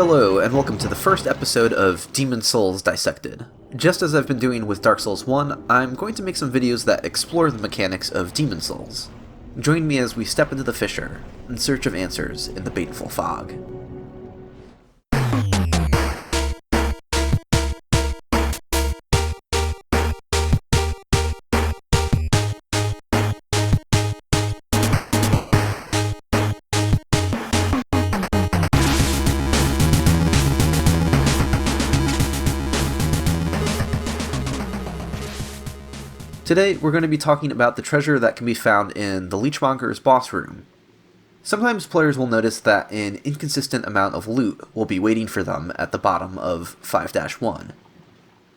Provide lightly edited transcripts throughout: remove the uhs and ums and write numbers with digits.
Hello, and welcome to the first episode of Demon Souls Dissected. Just as I've been doing with Dark Souls 1, I'm going to make some videos that explore the mechanics of Demon Souls. Join me as we step into the fissure, in search of answers in the baneful fog. Today, we're going to be talking about the treasure that can be found in the Leechmonger's boss room. Sometimes players will notice that an inconsistent amount of loot will be waiting for them at the bottom of 5-1.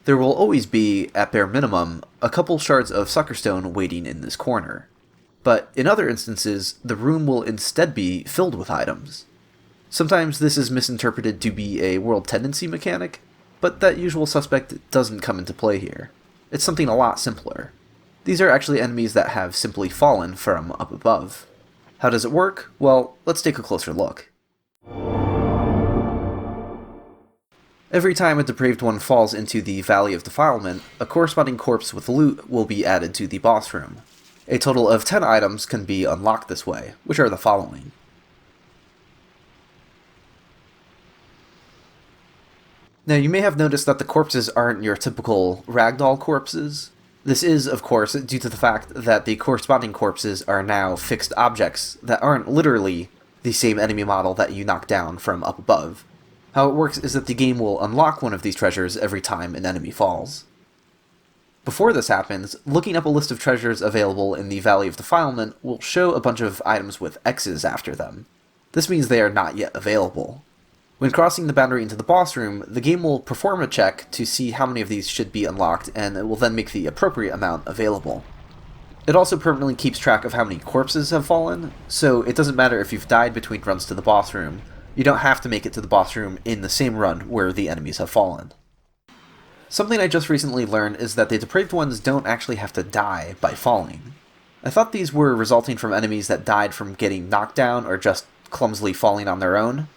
There will always be, at bare minimum, a couple shards of Suckerstone waiting in this corner. But in other instances, the room will instead be filled with items. Sometimes this is misinterpreted to be a world tendency mechanic, but that usual suspect doesn't come into play here. It's something a lot simpler. These are actually enemies that have simply fallen from up above. How does it work? Well, let's take a closer look. Every time a depraved one falls into the Valley of Defilement, a corresponding corpse with loot will be added to the boss room. A total of 10 items can be unlocked this way, which are the following. Now, you may have noticed that the corpses aren't your typical Ragdoll corpses. This is, of course, due to the fact that the corresponding corpses are now fixed objects that aren't literally the same enemy model that you knock down from up above. How it works is that the game will unlock one of these treasures every time an enemy falls. Before this happens, looking up a list of treasures available in the Valley of Defilement will show a bunch of items with X's after them. This means they are not yet available. When crossing the boundary into the boss room, the game will perform a check to see how many of these should be unlocked, and it will then make the appropriate amount available. It also permanently keeps track of how many corpses have fallen, so it doesn't matter if you've died between runs to the boss room. You don't have to make it to the boss room in the same run where the enemies have fallen. Something I just recently learned is that the depraved ones don't actually have to die by falling. I thought these were resulting from enemies that died from getting knocked down or just clumsily falling on their own.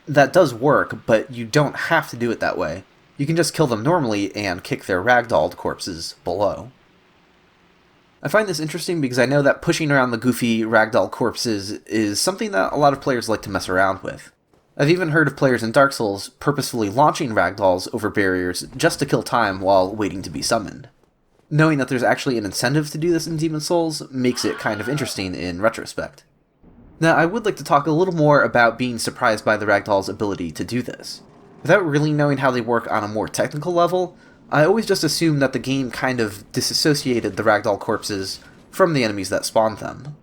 That does work, but you don't have to do it that way. You can just kill them normally and kick their ragdolled corpses below. I find this interesting because I know that pushing around the goofy ragdoll corpses is something that a lot of players like to mess around with. I've even heard of players in Dark Souls purposefully launching ragdolls over barriers just to kill time while waiting to be summoned. Knowing that there's actually an incentive to do this in Demon Souls makes it kind of interesting in retrospect. Now, I would like to talk a little more about being surprised by the Ragdoll's ability to do this. Without really knowing how they work on a more technical level, I always just assumed that the game kind of disassociated the Ragdoll corpses from the enemies that spawned them.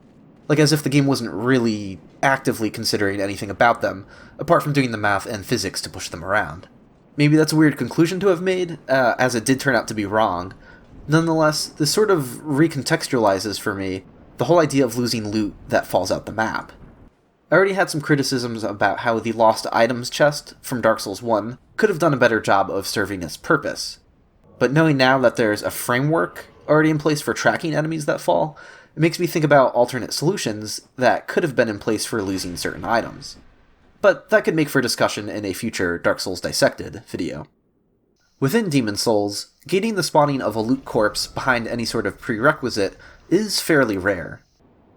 Like as if the game wasn't really actively considering anything about them, apart from doing the math and physics to push them around. Maybe that's a weird conclusion to have made, as it did turn out to be wrong. Nonetheless, this sort of recontextualizes for me the whole idea of losing loot that falls out the map. I already had some criticisms about how the Lost Items chest from Dark Souls 1 could have done a better job of serving its purpose. But knowing now that there's a framework already in place for tracking enemies that fall, it makes me think about alternate solutions that could have been in place for losing certain items. But that could make for discussion in a future Dark Souls Dissected video. Within Demon Souls, gating the spawning of a loot corpse behind any sort of prerequisite is fairly rare.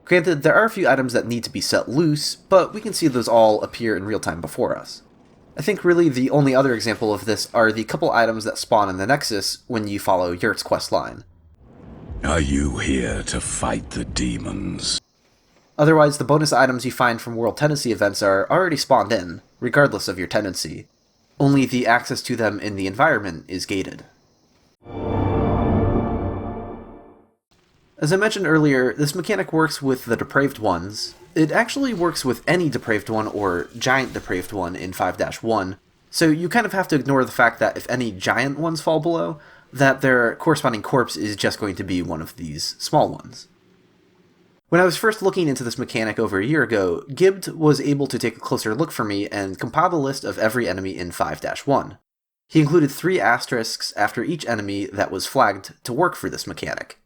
Granted, there are a few items that need to be set loose, but we can see those all appear in real time before us. I think really the only other example of this are the couple items that spawn in the Nexus when you follow Yurt's questline. Are you here to fight the demons? Otherwise, the bonus items you find from World Tendency events are already spawned in, regardless of your tendency. Only the access to them in the environment is gated. As I mentioned earlier, this mechanic works with the depraved ones. It actually works with any depraved one or giant depraved one in 5-1, so you kind of have to ignore the fact that if any giant ones fall below, that their corresponding corpse is just going to be one of these small ones. When I was first looking into this mechanic over a year ago, Gibbed was able to take a closer look for me and compile a list of every enemy in 5-1. He included 3 asterisks after each enemy that was flagged to work for this mechanic.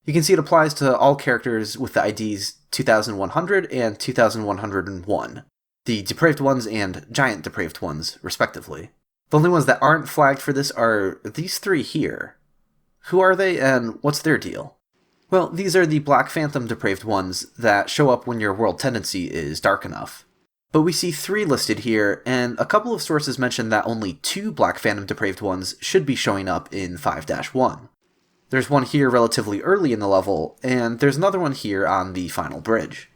You can see it applies to all characters with the IDs 2100 and 2101. the Depraved Ones and Giant Depraved Ones, respectively. The only ones that aren't flagged for this are these three here. Who are they, and what's their deal? Well, these are the Black Phantom Depraved Ones that show up when your world tendency is dark enough. But we see 3 listed here, and a couple of sources mention that only 2 Black Phantom Depraved Ones should be showing up in 5-1. There's one here relatively early in the level, and there's another one here on the final bridge.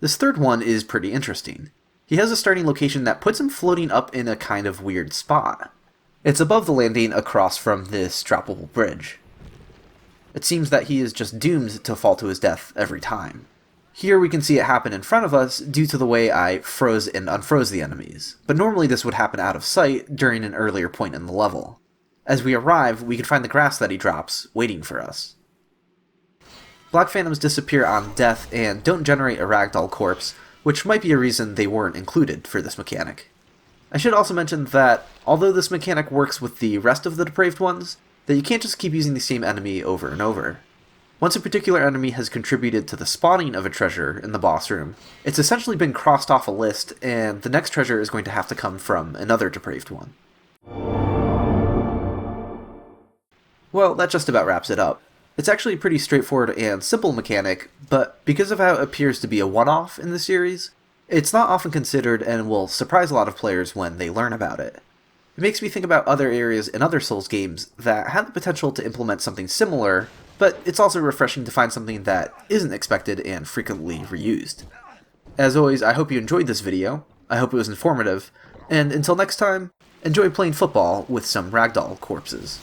This third one is pretty interesting. He has a starting location that puts him floating up in a kind of weird spot. It's above the landing across from this droppable bridge. It seems that he is just doomed to fall to his death every time. Here we can see it happen in front of us due to the way I froze and unfroze the enemies, but normally this would happen out of sight during an earlier point in the level. As we arrive, we can find the grass that he drops, waiting for us. Black Phantoms disappear on death and don't generate a Ragdoll corpse, which might be a reason they weren't included for this mechanic. I should also mention that, although this mechanic works with the rest of the Depraved Ones, that you can't just keep using the same enemy over and over. Once a particular enemy has contributed to the spawning of a treasure in the boss room, it's essentially been crossed off a list, and the next treasure is going to have to come from another Depraved One. Well, that just about wraps it up. It's actually a pretty straightforward and simple mechanic, but because of how it appears to be a one-off in the series, it's not often considered and will surprise a lot of players when they learn about it. It makes me think about other areas in other Souls games that had the potential to implement something similar, but it's also refreshing to find something that isn't expected and frequently reused. As always, I hope you enjoyed this video, I hope it was informative, and until next time, enjoy playing football with some Ragdoll corpses.